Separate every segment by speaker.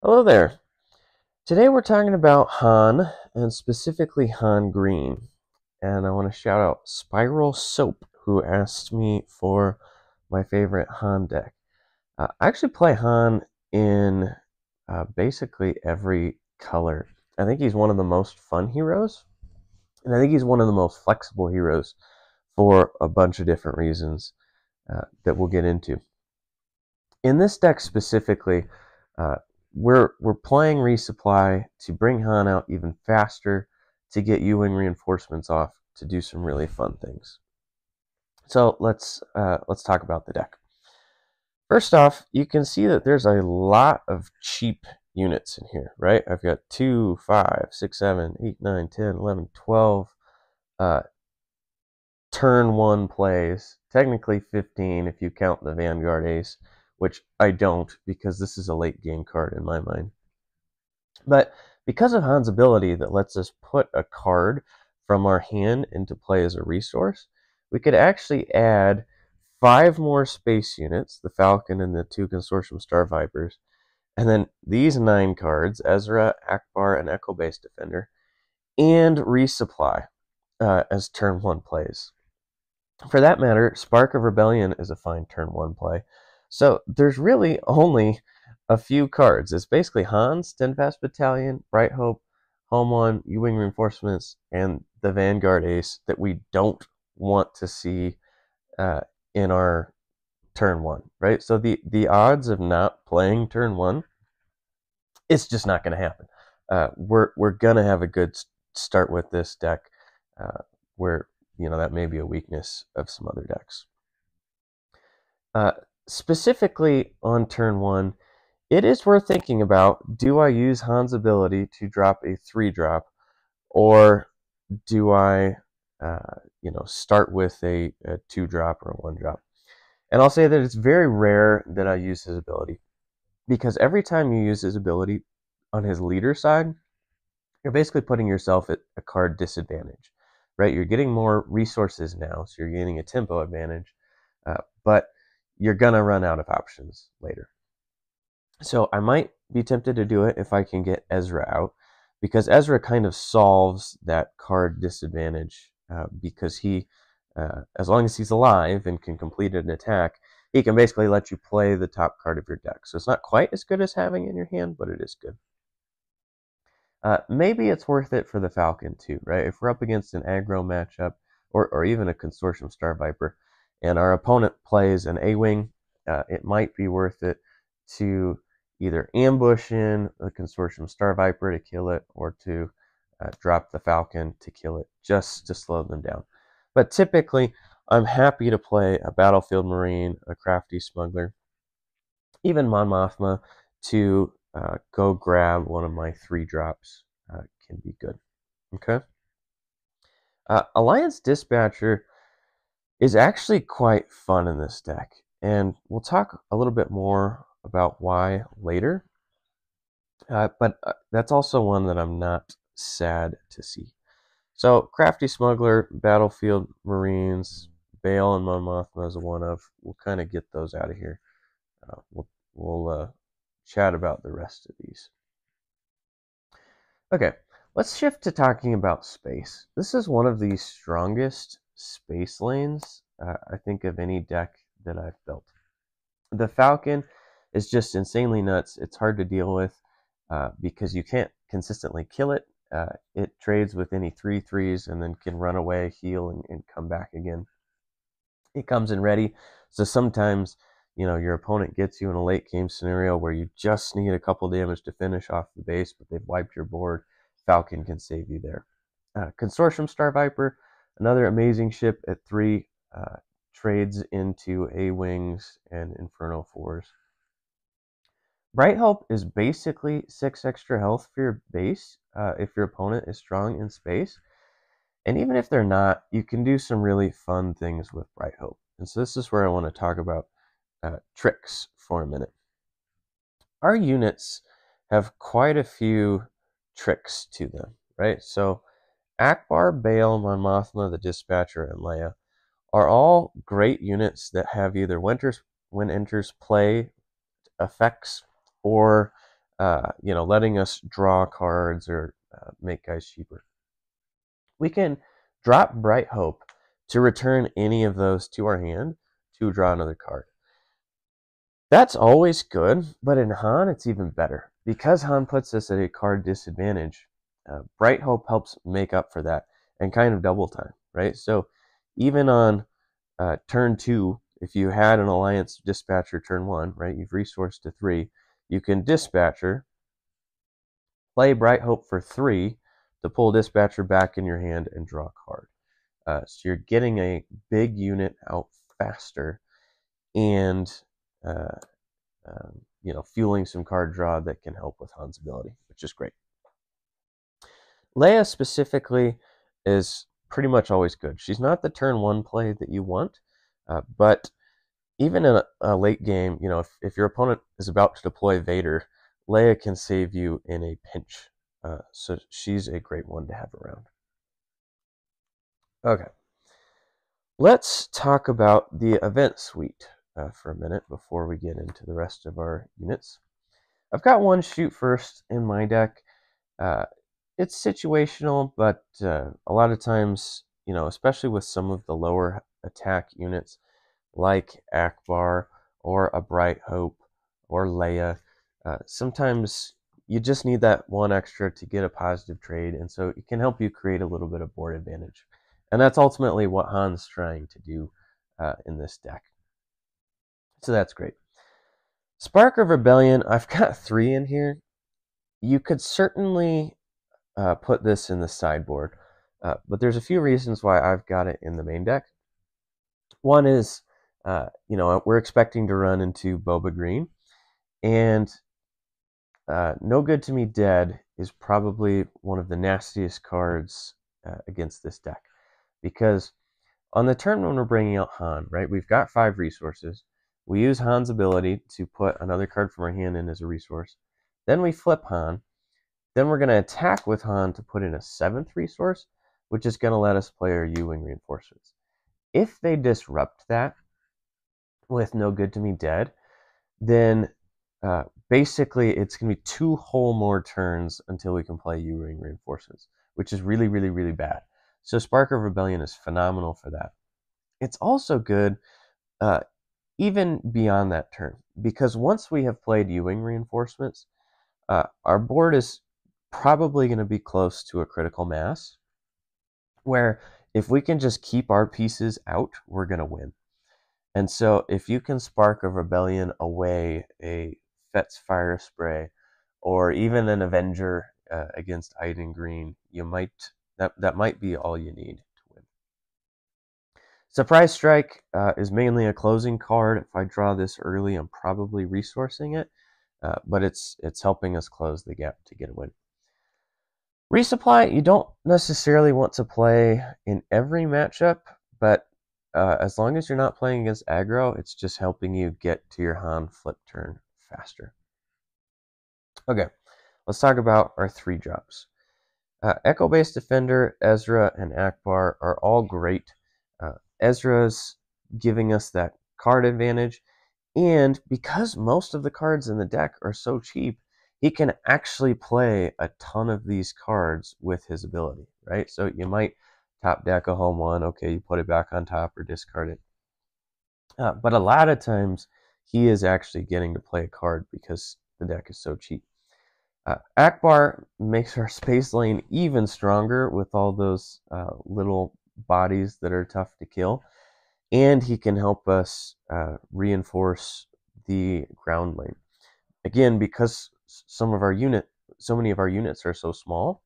Speaker 1: Hello there. Today we're talking about Han, and specifically Han Green. And I want to shout out Spiral Soap, who asked me for my favorite Han deck. I actually play Han in basically every color. I think he's one of the most fun heroes, and I think he's one of the most flexible heroes for a bunch of different reasons that we'll get into. In this deck specifically, uh, we're playing resupply to bring Han out even faster, to get U-wing reinforcements off, to do some really fun things. So let's talk about the deck. First off, you can see that there's a lot of cheap units in here, right? I've got 2, 5, 6, 7, 8, 9, 10, 11, 12 turn 1 plays, technically 15 if you count the Vanguard Ace, which I don't because this is a late game card in my mind. But because of Han's ability that lets us put a card from our hand into play as a resource, we could actually add 5 more space units, the Falcon and the 2 Consortium Star Vipers, and then these 9 cards, Ezra, Akbar, and Echo Base Defender, and resupply as turn 1 plays. For that matter, Spark of Rebellion is a fine turn 1 play. So there's really only a few cards. It's basically Han, Steadfast Battalion, Bright Hope, Home One, U-Wing Reinforcements, and the Vanguard Ace that we don't want to see in our turn 1, right? So the odds of not playing turn 1, it's just not going to happen. We're going to have a good start with this deck where that may be a weakness of some other decks. Specifically on turn 1, it is worth thinking about, do I use Han's ability to drop a 3-drop, or do I start with a 2-drop or a 1-drop? And I'll say that it's very rare that I use his ability, because every time you use his ability on his leader side, you're basically putting yourself at a card disadvantage, right? You're getting more resources now, so you're getting a tempo advantage, but you're going to run out of options later. So I might be tempted to do it if I can get Ezra out, because Ezra kind of solves that card disadvantage, because he, as long as he's alive and can complete an attack, he can basically let you play the top card of your deck. So it's not quite as good as having it in your hand, but it is good. Maybe it's worth it for the Falcon too, right? If we're up against an aggro matchup, or even a Consortium Star Viper, and our opponent plays an A-Wing, it might be worth it to either ambush in the Consortium Star Viper to kill it, or to drop the Falcon to kill it, just to slow them down. But typically, I'm happy to play a Battlefield Marine, a Crafty Smuggler, even Mon Mothma to go grab one of my 3-drops can be good. Okay. Alliance Dispatcher is actually quite fun in this deck, and we'll talk a little bit more about why later. But that's also one that I'm not sad to see. So Crafty Smuggler, Battlefield Marines, Bale, and Mon Mothma is a one of. We'll kind of get those out of here. We'll chat about the rest of these. Okay, let's shift to talking about space. This is one of the strongest space lanes, I think, of any deck that I've built. The Falcon is just insanely nuts. It's hard to deal with because you can't consistently kill it. It trades with any 3/3s and then can run away, heal, and come back again. It comes in ready, so sometimes your opponent gets you in a late game scenario where you just need a couple damage to finish off the base, but they've wiped your board. Falcon can save you there. Consortium Star Viper, another amazing ship at 3, trades into A-Wings and Inferno 4s. Bright Hope is basically 6 extra health for your base if your opponent is strong in space. And even if they're not, you can do some really fun things with Bright Hope. And so this is where I want to talk about tricks for a minute. Our units have quite a few tricks to them, right? So Akbar, Bale, Mon Mothma, the Dispatcher, and Leia are all great units that have either when enters play effects, or letting us draw cards or make guys cheaper. We can drop Bright Hope to return any of those to our hand to draw another card. That's always good, but in Han, it's even better. Because Han puts us at a card disadvantage, Bright Hope helps make up for that and kind of double time, right? So even on turn 2, if you had an Alliance Dispatcher turn 1, right, you've resourced to 3, you can Dispatcher, play Bright Hope for 3 to pull Dispatcher back in your hand and draw a card. So you're getting a big unit out faster and fueling some card draw that can help with Han's ability, which is great. Leia specifically is pretty much always good. She's not the turn 1 play that you want, but even in a late game, if your opponent is about to deploy Vader, Leia can save you in a pinch. So she's a great one to have around. Okay. Let's talk about the event suite for a minute before we get into the rest of our units. I've got one shoot first in my deck. It's situational, but a lot of times, especially with some of the lower attack units like Akbar or a Bright Hope or Leia, sometimes you just need that one extra to get a positive trade, and so it can help you create a little bit of board advantage. And that's ultimately what Han's trying to do in this deck. So that's great. Spark of Rebellion, I've got 3 in here. You could certainly put this in the sideboard, but there's a few reasons why I've got it in the main deck. One is, we're expecting to run into Boba Green, and No Good to Me Dead is probably one of the nastiest cards against this deck, because on the turn when we're bringing out Han, right, we've got 5 resources. We use Han's ability to put another card from our hand in as a resource. Then we flip Han. Then we're going to attack with Han to put in a 7th resource, which is going to let us play our U-Wing reinforcements. If they disrupt that with No Good to Me Dead, then basically it's going to be 2 whole more turns until we can play U-Wing reinforcements, which is really, really, really bad. So Spark of Rebellion is phenomenal for that. It's also good even beyond that turn, because once we have played U-Wing reinforcements, our board is probably going to be close to a critical mass, where if we can just keep our pieces out, we're going to win. And so if you can Spark of Rebellion away a Fett's Fire Spray, or even an Avenger against Iden Green, that might be all you need to win. Surprise Strike is mainly a closing card. If I draw this early, I'm probably resourcing it, but it's helping us close the gap to get a win. Resupply, you don't necessarily want to play in every matchup, but as long as you're not playing against aggro, it's just helping you get to your Han flip turn faster. Okay, let's talk about our 3 drops. Echo-based Defender, Ezra, and Akbar are all great. Ezra's giving us that card advantage, and because most of the cards in the deck are so cheap, he can actually play a ton of these cards with his ability, right? So you might top deck a home one, okay, you put it back on top or discard it. But a lot of times, he is actually getting to play a card because the deck is so cheap. Akbar makes our space lane even stronger with all those little bodies that are tough to kill, and he can help us reinforce the ground lane. Again, because so many of our units are so small,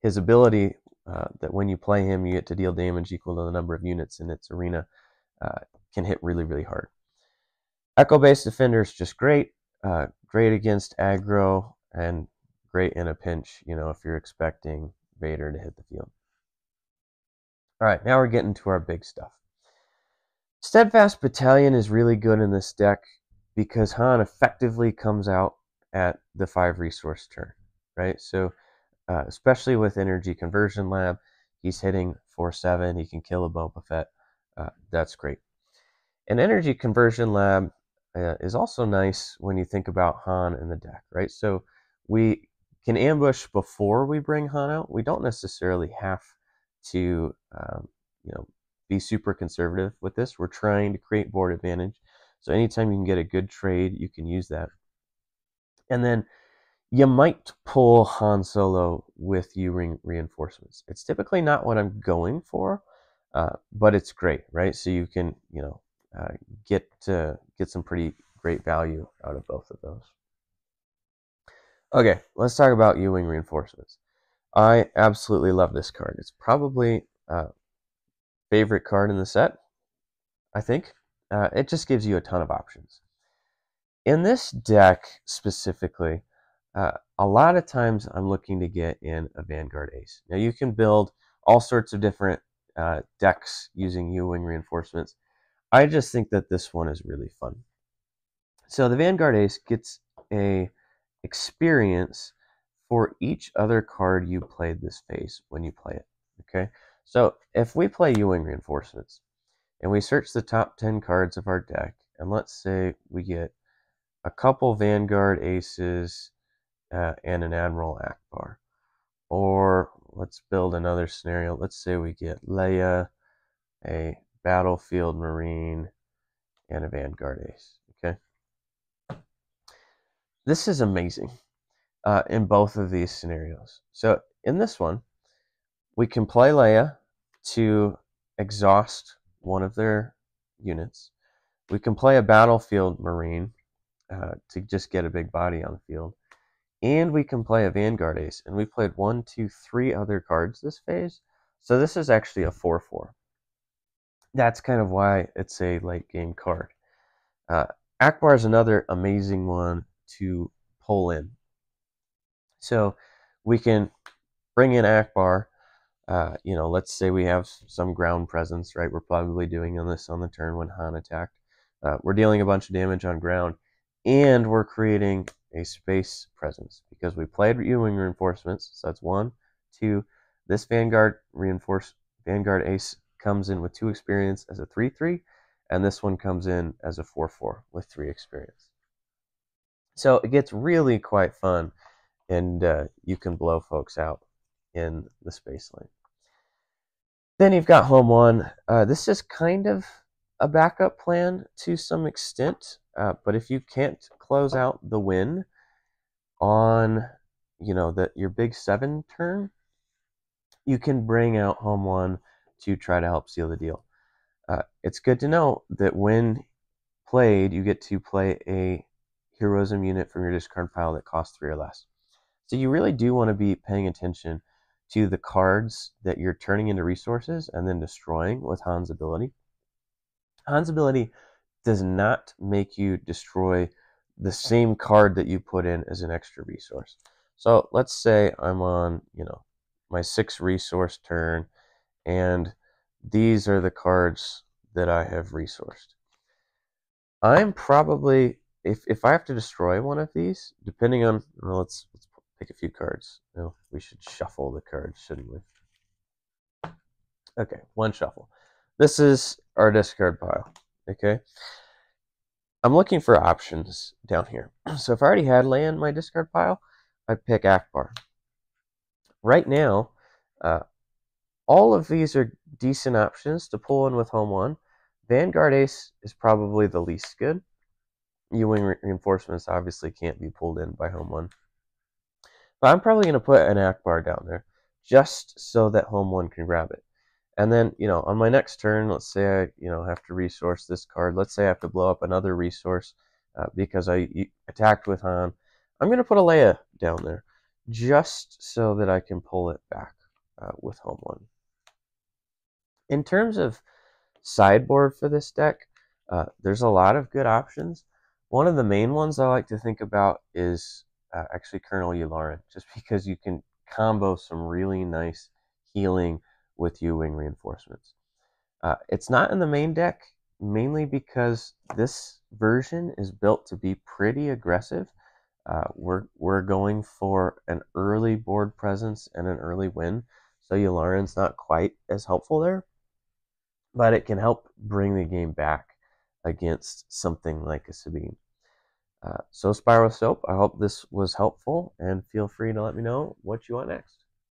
Speaker 1: his ability that when you play him, you get to deal damage equal to the number of units in its arena can hit really, really hard. Echo-based Defender is just great. Great against aggro and great in a pinch, if you're expecting Vader to hit the field. All right, now we're getting to our big stuff. Steadfast Battalion is really good in this deck because Han effectively comes out at the 5 resource turn, right? So especially with Energy Conversion Lab, he's hitting 4/7. He can kill a Boba Fett. That's great. An Energy Conversion Lab is also nice when you think about Han in the deck, right? So we can ambush before we bring Han out. We don't necessarily have to, you know, be super conservative with this. We're trying to create board advantage. So anytime you can get a good trade, you can use that. And then you might pull Han Solo with U-wing reinforcements. It's typically not what I'm going for, but it's great, right? So you can, uh, get some pretty great value out of both of those. Okay, let's talk about U-wing reinforcements. I absolutely love this card. It's probably favorite card in the set, I think. It just gives you a ton of options. In this deck specifically, a lot of times I'm looking to get in a Vanguard Ace. Now you can build all sorts of different decks using U-wing reinforcements. I just think that this one is really fun. So the Vanguard Ace gets a experience for each other card you played this phase when you play it. Okay, so if we play U-wing reinforcements and we search the top 10 cards of our deck, and let's say we get a couple Vanguard Aces and an Admiral Akbar. Or let's build another scenario. Let's say we get Leia, a Battlefield Marine, and a Vanguard Ace. Okay, this is amazing in both of these scenarios. So in this one, we can play Leia to exhaust one of their units. We can play a Battlefield Marine to just get a big body on the field. And we can play a Vanguard Ace. And we played 1, 2, 3 other cards this phase. So this is actually a 4/4. That's kind of why it's a late game card. Akbar is another amazing one to pull in. So we can bring in Akbar. Let's say we have some ground presence, right? We're probably doing this on the turn when Han attacked. We're dealing a bunch of damage on ground, and we're creating a space presence because we played U-wing reinforcements. So that's 1, 2. This Vanguard Ace comes in with 2 experience as a 3/3, and this one comes in as a 4/4 with 3 experience. So it gets really quite fun, and you can blow folks out in the space lane. Then you've got Home One. This is kind of a backup plan to some extent, but if you can't close out the win on, your big 7 turn, you can bring out Home One to try to help seal the deal. It's good to know that when played, you get to play a heroism unit from your discard pile that costs 3 or less. So you really do want to be paying attention to the cards that you're turning into resources and then destroying with Han's ability. Han's ability does not make you destroy the same card that you put in as an extra resource. So let's say I'm on, my 6 resource turn, and these are the cards that I have resourced. I'm probably, if I have to destroy one of these, depending on, let's pick a few cards. We should shuffle the cards, shouldn't we? Okay, 1 shuffle. This is our discard pile. Okay, I'm looking for options down here. So if I already had Leia in my discard pile, I'd pick Akbar. Right now, all of these are decent options to pull in with Home One. Vanguard Ace is probably the least good. U-wing reinforcements obviously can't be pulled in by Home One. But I'm probably going to put an Akbar down there just so that Home One can grab it. And then, on my next turn, let's say I, have to resource this card. Let's say I have to blow up another resource because I attacked with Han. I'm going to put a Leia down there just so that I can pull it back with Home One. In terms of sideboard for this deck, there's a lot of good options. One of the main ones I like to think about is actually Colonel Yularen, just because you can combo some really nice healing with U-wing reinforcements. It's not in the main deck, mainly because this version is built to be pretty aggressive. We're going for an early board presence and an early win, so Yularen's not quite as helpful there, but it can help bring the game back against something like a Sabine. So Spiral Soap, I hope this was helpful, and feel free to let me know what you want next.